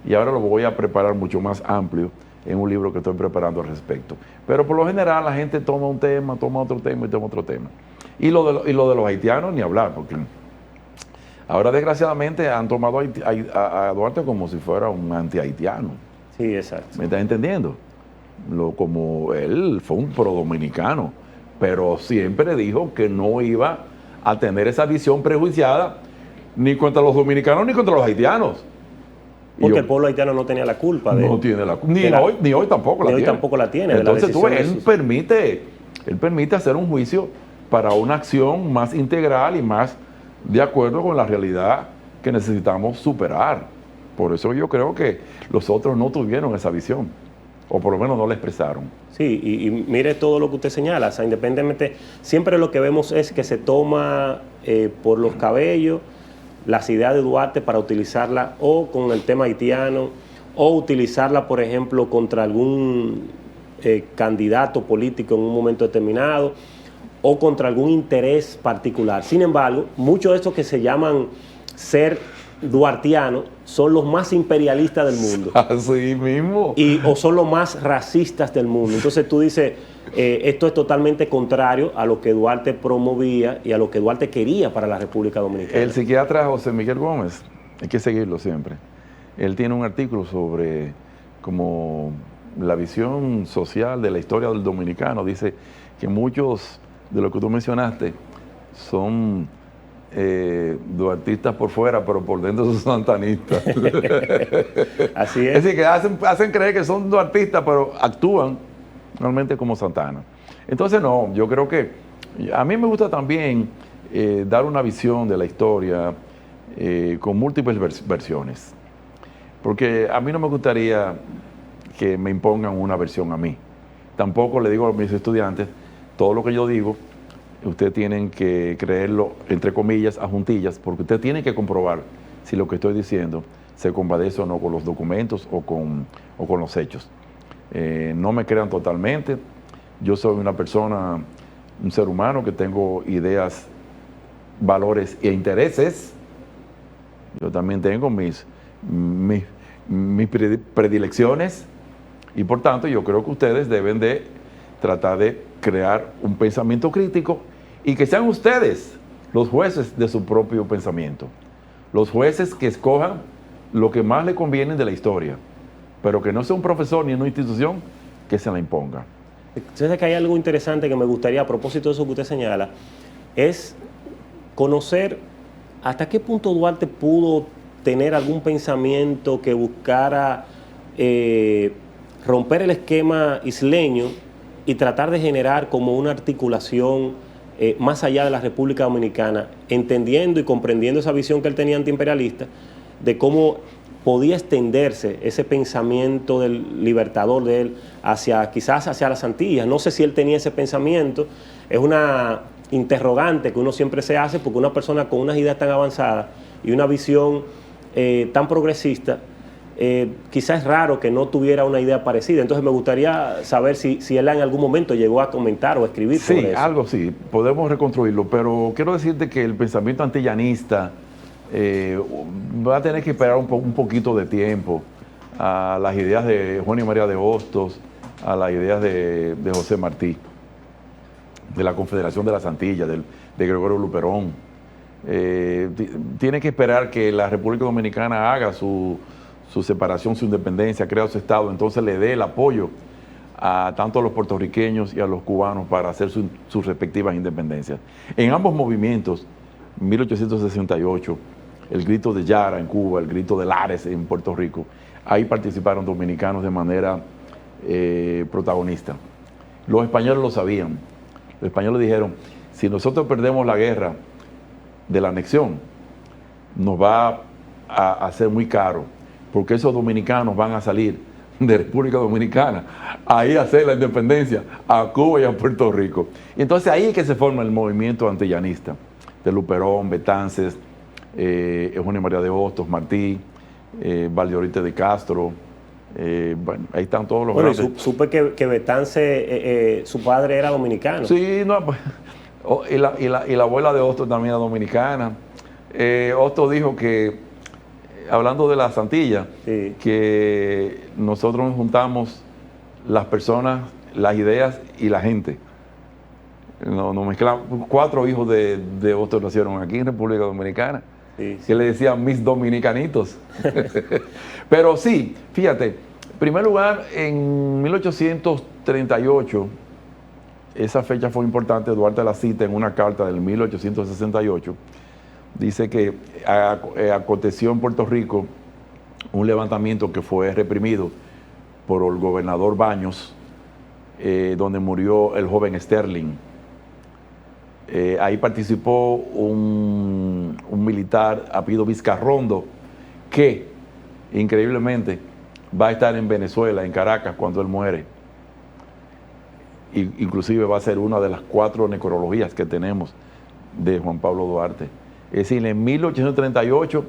y ahora lo voy a preparar mucho más amplio en un libro que estoy preparando al respecto. Pero por lo general la gente toma un tema, toma otro tema y toma otro tema. Y lo de los haitianos ni hablar, porque ahora desgraciadamente han tomado a Duarte como si fuera un anti-haitiano. Sí, exacto. ¿Me estás entendiendo? Como él fue un pro-dominicano, pero siempre dijo que no iba a tener esa visión prejuiciada ni contra los dominicanos ni contra los haitianos. Porque el pueblo haitiano no tenía la culpa. No tiene la culpa. Ni hoy tampoco la tiene. Entonces él permite hacer un juicio para una acción más integral y más de acuerdo con la realidad que necesitamos superar. Por eso yo creo que los otros no tuvieron esa visión, o por lo menos no la expresaron. Sí, y mire todo lo que usted señala, o sea, independientemente, siempre lo que vemos es que se toma por los cabellos las ideas de Duarte para utilizarla o con el tema haitiano, o utilizarla, por ejemplo, contra algún candidato político en un momento determinado o contra algún interés particular. Sin embargo, muchos de estos que se llaman ser duartianos son los más imperialistas del mundo. Así mismo. O son los más racistas del mundo. Entonces tú dices, esto es totalmente contrario a lo que Duarte promovía y a lo que Duarte quería para la República Dominicana. El psiquiatra José Miguel Gómez, hay que seguirlo siempre. Él tiene un artículo sobre como la visión social de la historia del dominicano. Dice que muchos de lo que tú mencionaste son duartistas por fuera, pero por dentro son santanistas. Así es. Es decir, que hacen creer que son duartistas, pero actúan realmente como Santana. Entonces, no, yo creo que a mí me gusta también dar una visión de la historia con múltiples versiones. Porque a mí no me gustaría que me impongan una versión a mí. Tampoco le digo a mis estudiantes, todo lo que yo digo, ustedes tienen que creerlo, entre comillas, a juntillas, porque ustedes tienen que comprobar si lo que estoy diciendo se compadece o no con los documentos o con los hechos. No me crean totalmente. Yo soy una persona, un ser humano que tengo ideas, valores e intereses. Yo también tengo mis predilecciones y por tanto yo creo que ustedes deben de tratar de crear un pensamiento crítico y que sean ustedes los jueces de su propio pensamiento, los jueces que escojan lo que más le conviene de la historia, pero que no sea un profesor ni una institución que se la imponga. Entonces, que hay algo interesante que me gustaría, a propósito de eso que usted señala, es conocer hasta qué punto Duarte pudo tener algún pensamiento que buscara romper el esquema isleño y tratar de generar como una articulación más allá de la República Dominicana, entendiendo y comprendiendo esa visión que él tenía antiimperialista, de cómo podía extenderse ese pensamiento del libertador de él quizás hacia las Antillas. No sé si él tenía ese pensamiento, es una interrogante que uno siempre se hace, porque una persona con unas ideas tan avanzadas y una visión tan progresista, quizás es raro que no tuviera una idea parecida. Entonces me gustaría saber si él en algún momento llegó a comentar o escribir sobre eso. Sí, algo sí, podemos reconstruirlo, pero quiero decirte que el pensamiento antillanista va a tener que esperar un poquito de tiempo a las ideas de Juan y María de Hostos, a las ideas de José Martí, de la Confederación de las Antillas, de Gregorio Luperón. Tiene que esperar que la República Dominicana haga su separación, su independencia, crea su Estado, entonces le dé el apoyo a tanto a los puertorriqueños y a los cubanos para hacer sus respectivas independencias. En ambos movimientos, 1868, el grito de Yara en Cuba, el grito de Lares en Puerto Rico, ahí participaron dominicanos de manera protagonista. Los españoles lo sabían. Los españoles dijeron, si nosotros perdemos la guerra de la anexión, nos va a hacer muy caro, porque esos dominicanos van a salir de República Dominicana ahí a hacer la independencia a Cuba y a Puerto Rico. Y entonces ahí es que se forma el movimiento antillanista de Luperón, Betances, Eugenio María de Hostos, Martí, Valdeorite de Castro. Bueno, ahí están todos los grandes. Supe que Betances, su padre era dominicano. Sí, no, pues, y la abuela de Hostos también era dominicana. Hostos dijo que, hablando de las Antillas, sí, que nosotros nos juntamos las personas, las ideas y la gente. Nos mezclamos. 4 hijos de Hostos nacieron aquí en República Dominicana, sí, que le decían mis dominicanitos. Pero sí, fíjate, en primer lugar, en 1838, esa fecha fue importante, Duarte la cita en una carta del 1868, dice que aconteció en Puerto Rico un levantamiento que fue reprimido por el gobernador Baños, donde murió el joven Sterling. Ahí participó un militar apellido Vizcarrondo, que increíblemente va a estar en Venezuela, en Caracas, cuando él muere. Inclusive va a ser una de las 4 necrologías que tenemos de Juan Pablo Duarte. Es decir, en 1838,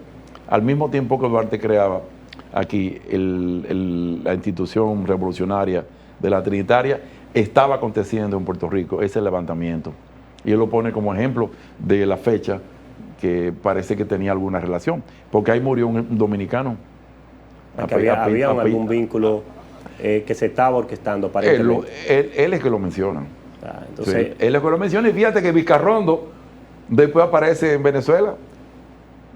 al mismo tiempo que Duarte creaba aquí la institución revolucionaria de la Trinitaria, estaba aconteciendo en Puerto Rico ese levantamiento. Y él lo pone como ejemplo de la fecha que parece que tenía alguna relación, porque ahí murió un dominicano. Había algún vínculo que se estaba orquestando aparentemente. Él es que lo menciona. Entonces, sí, él es que lo menciona, y fíjate que Vizcarrondo después aparece en Venezuela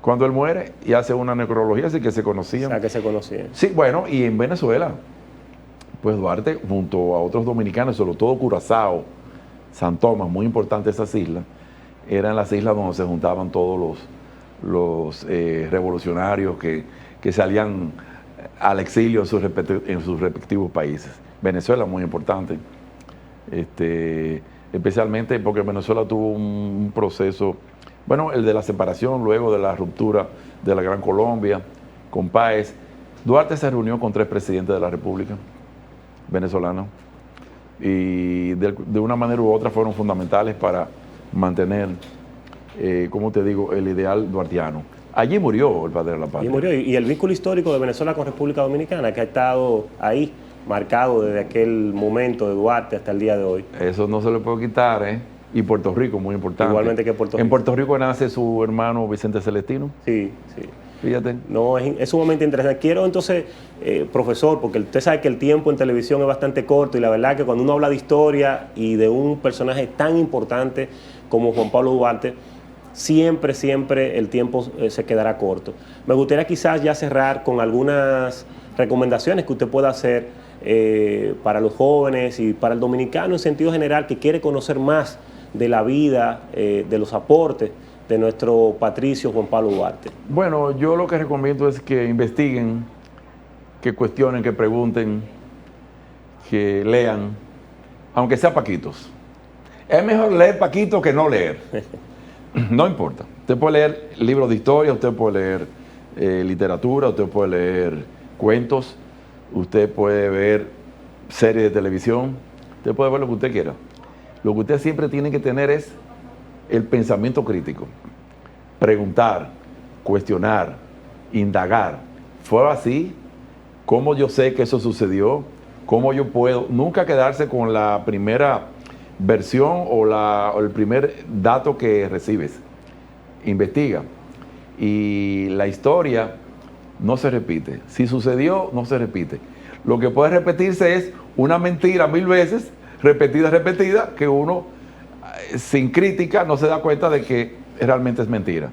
cuando él muere y hace una necrología, así que se conocían. O sea, que se conocían. Sí, bueno, y en Venezuela, pues Duarte, junto a otros dominicanos, sobre todo Curazao, San Tomás, muy importantes esas islas, eran las islas donde se juntaban todos los revolucionarios que salían al exilio en sus respectivos países. Venezuela muy importante, especialmente porque Venezuela tuvo un proceso, bueno, el de la separación, luego de la ruptura de la Gran Colombia, con Páez. Duarte se reunió con 3 presidentes de la República venezolana y de una manera u otra fueron fundamentales para mantener, como te digo, el ideal duartiano. Allí murió el padre de la patria. Allí murió, y el vínculo histórico de Venezuela con República Dominicana, que ha estado ahí, marcado desde aquel momento de Duarte hasta el día de hoy. Eso no se le puede quitar, ¿eh? Y Puerto Rico, muy importante. Igualmente que Puerto Rico. En Puerto Rico nace su hermano Vicente Celestino. Sí, sí. Fíjate. No, es sumamente interesante. Quiero entonces, profesor, porque usted sabe que el tiempo en televisión es bastante corto, y la verdad que cuando uno habla de historia y de un personaje tan importante como Juan Pablo Duarte, siempre el tiempo se quedará corto. Me gustaría quizás ya cerrar con algunas recomendaciones que usted pueda hacer para los jóvenes y para el dominicano en sentido general que quiere conocer más de la vida, de los aportes de nuestro patricio Juan Pablo Duarte. Bueno, yo lo que recomiendo es que investiguen, que cuestionen, que pregunten, que lean, aunque sea paquitos. Es mejor leer paquito que no leer. No importa. Usted puede leer libros de historia, usted puede leer literatura, usted puede leer cuentos, usted puede ver series de televisión, usted puede ver lo que usted quiera. Lo que usted siempre tiene que tener es el pensamiento crítico. Preguntar, cuestionar, indagar. ¿Fue así? ¿Cómo yo sé que eso sucedió? ¿Cómo yo puedo? Nunca quedarse con la primera versión o el primer dato que recibes. Investiga. Y la historia no se repite. Si sucedió, no se repite. Lo que puede repetirse es una mentira 1000 veces, repetida, que uno, sin crítica, no se da cuenta de que realmente es mentira.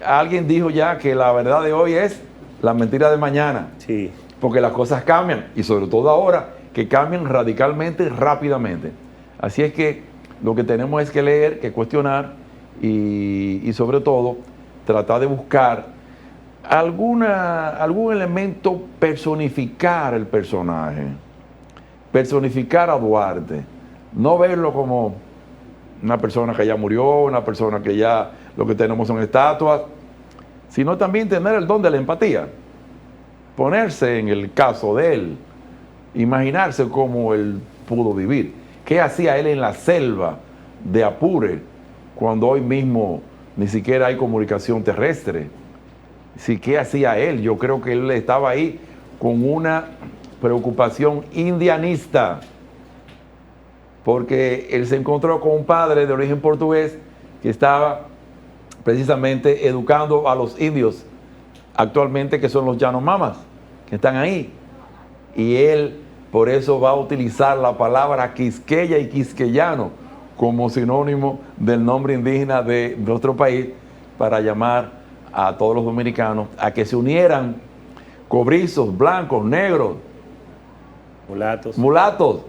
Alguien dijo ya que la verdad de hoy es la mentira de mañana. Sí. Porque las cosas cambian, y sobre todo ahora, que cambian radicalmente, rápidamente. Así es que lo que tenemos es que leer, que cuestionar y sobre todo tratar de buscar algún elemento, personificar el personaje, personificar a Duarte, no verlo como una persona que ya murió, una persona que ya lo que tenemos son estatuas, sino también tener el don de la empatía, ponerse en el caso de él, imaginarse cómo él pudo vivir, qué hacía él en la selva de Apure, cuando hoy mismo ni siquiera hay comunicación terrestre. Sí, ¿qué hacía él? Yo creo que él estaba ahí con una preocupación indianista, porque él se encontró con un padre de origen portugués que estaba precisamente educando a los indios actualmente, que son los Yanomamas, que están ahí. Y él por eso va a utilizar la palabra quisqueya y quisqueyano como sinónimo del nombre indígena de nuestro país, para llamar a todos los dominicanos a que se unieran, cobrizos, blancos, negros, mulatos,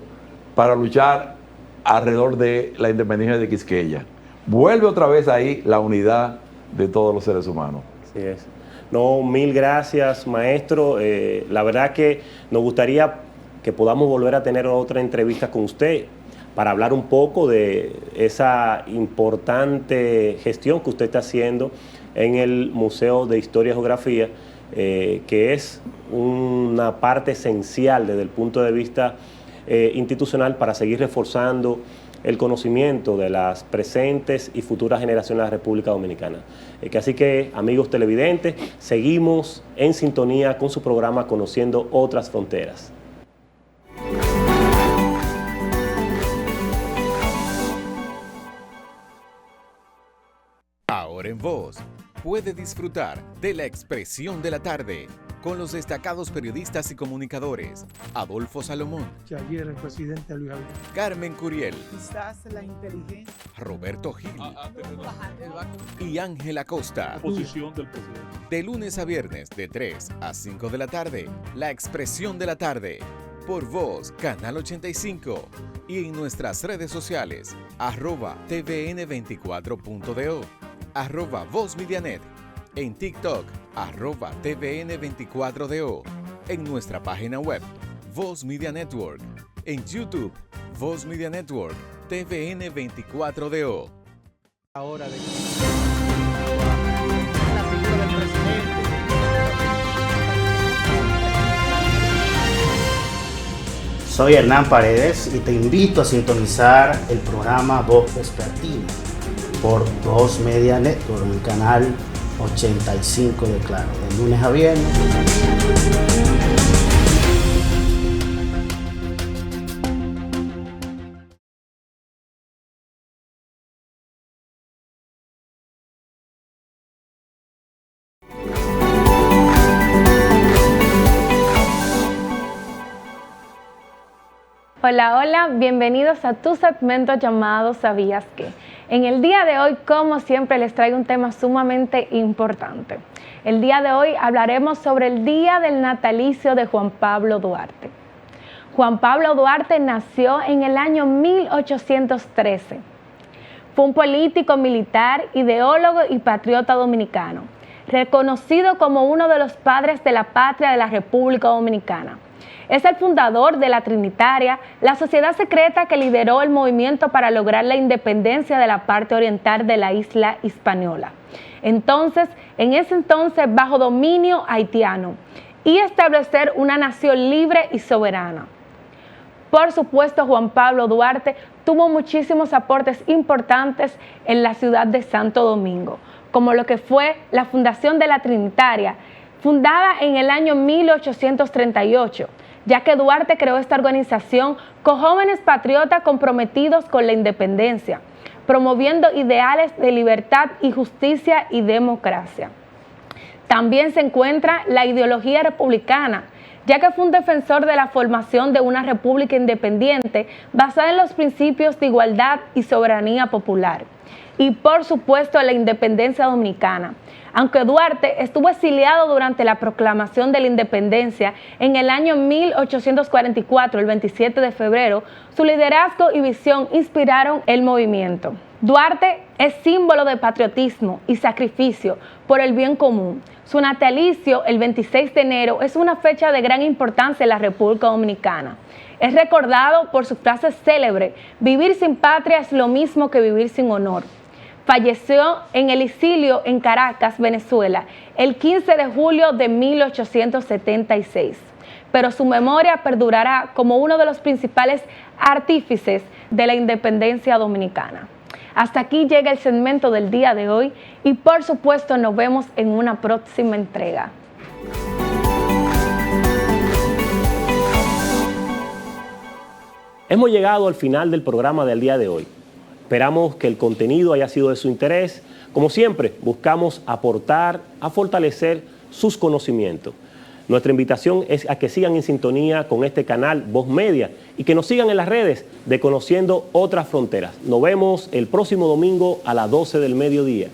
para luchar alrededor de la independencia de Quisqueya. Vuelve otra vez ahí la unidad de todos los seres humanos. Así es. No, mil gracias, maestro. La verdad que nos gustaría que podamos volver a tener otra entrevista con usted para hablar un poco de esa importante gestión que usted está haciendo en el Museo de Historia y Geografía, que es una parte esencial desde el punto de vista institucional para seguir reforzando el conocimiento de las presentes y futuras generaciones de la República Dominicana. Así que, amigos televidentes, seguimos en sintonía con su programa Conociendo Otras Fronteras. Ahora en Voz, puede disfrutar de La Expresión de la Tarde con los destacados periodistas y comunicadores Adolfo Salomón, Que ayer el presidente Luis Abinader. Carmen Curiel, Quizás la inteligencia. Roberto Gil y Ángel Acosta. Posición del presidente. De lunes a viernes de 3 a 5 de la tarde, La Expresión de la Tarde, por Voz, Canal 85, y en nuestras redes sociales, @tvn24.do, @VozMediaNet, en TikTok, @tvn24do, en nuestra página web, Voz Media Network, en YouTube, Voz Media Network, TVN24DO. Ahora de la figura del presidente. Soy Hernán Paredes y te invito a sintonizar el programa Voz Vespertina por Voz Media Network, en el canal 85 de Claro, de lunes a viernes. Hola, hola, bienvenidos a tu segmento llamado ¿Sabías qué? En el día de hoy, como siempre, les traigo un tema sumamente importante. El día de hoy hablaremos sobre el día del natalicio de Juan Pablo Duarte. Juan Pablo Duarte nació en el año 1813. Fue un político, militar, ideólogo y patriota dominicano, reconocido como uno de los padres de la patria de la República Dominicana. Es el fundador de la Trinitaria, la sociedad secreta que lideró el movimiento para lograr la independencia de la parte oriental de la isla Hispaniola. En ese entonces bajo dominio haitiano, y establecer una nación libre y soberana. Por supuesto, Juan Pablo Duarte tuvo muchísimos aportes importantes en la ciudad de Santo Domingo, como lo que fue la fundación de la Trinitaria, fundada en el año 1838, ya que Duarte creó esta organización con jóvenes patriotas comprometidos con la independencia, promoviendo ideales de libertad y justicia y democracia. También se encuentra la ideología republicana, ya que fue un defensor de la formación de una república independiente basada en los principios de igualdad y soberanía popular. Y por supuesto la independencia dominicana. Aunque Duarte estuvo exiliado durante la proclamación de la independencia en el año 1844, el 27 de febrero, su liderazgo y visión inspiraron el movimiento. Duarte es símbolo de patriotismo y sacrificio por el bien común. Su natalicio, el 26 de enero, es una fecha de gran importancia en la República Dominicana. Es recordado por su frase célebre: vivir sin patria es lo mismo que vivir sin honor. Falleció en el exilio en Caracas, Venezuela, el 15 de julio de 1876. Pero su memoria perdurará como uno de los principales artífices de la independencia dominicana. Hasta aquí llega el segmento del día de hoy y por supuesto nos vemos en una próxima entrega. Hemos llegado al final del programa del día de hoy. Esperamos que el contenido haya sido de su interés. Como siempre, buscamos aportar a fortalecer sus conocimientos. Nuestra invitación es a que sigan en sintonía con este canal Voz Media y que nos sigan en las redes de Conociendo Otras Fronteras. Nos vemos el próximo domingo a las 12 del mediodía.